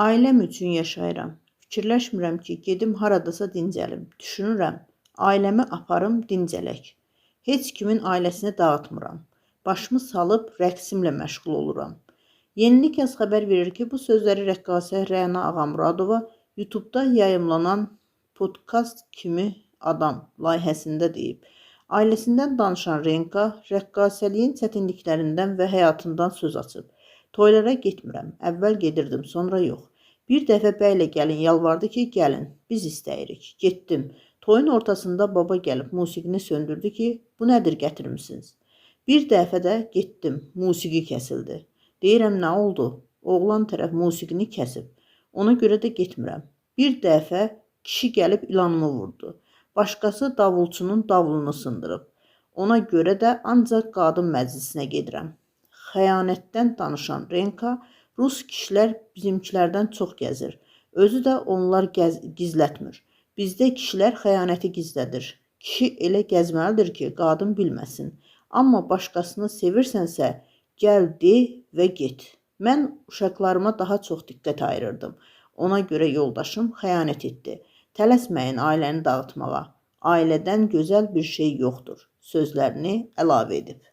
Ailəm üçün yaşayıram. Fikirləşmirəm ki, gedim haradasa dincəlim. Düşünürəm, ailəmi aparım dincələk. Heç kimin ailəsini dağıtmıram. Başımı salıb rəqsimlə məşğul oluram. Yenilik Yaz xəbər verir ki, bu sözləri rəqqasə Rəna Ağamradova YouTube-da yayımlanan podkast kimi adam layihəsində deyib. Ailəsindən danışan Renka rəqqasəliyin çətinliklərindən və həyatından söz açıb. Toylara getmirəm, əvvəl gedirdim, sonra yox. Bir dəfə bəylə gəlin yalvardı ki, gəlin, biz istəyirik. Getdim. Toyun ortasında baba gəlib musiqini söndürdü ki, bu nədir gətirmisiniz? Bir dəfə də getdim, musiqi kəsildi. Deyirəm, nə oldu? Oğlan tərəf musiqini kəsib. Ona görə də getmirəm. Bir dəfə kişi gəlib ilanımı vurdu. Başqası davulçunun davulunu sındırıb. Ona görə də ancaq qadın məclisinə gedirəm. Xəyanətdən danışan Renka, Rus kişilər bizimkilərdən çox gəzir. Özü də onlar gizlətmir. Bizdə kişilər xəyanəti gizlədir. Kişi elə gəzməlidir ki, qadın bilməsin. Amma başqasını sevirsənsə, gəl de və get. Mən uşaqlarıma daha çox diqqət ayırırdım. Ona görə yoldaşım xəyanət etdi. Tələsməyin ailəni dağıtmağa. Ailədən gözəl bir şey yoxdur. Sözlərini əlavə edib.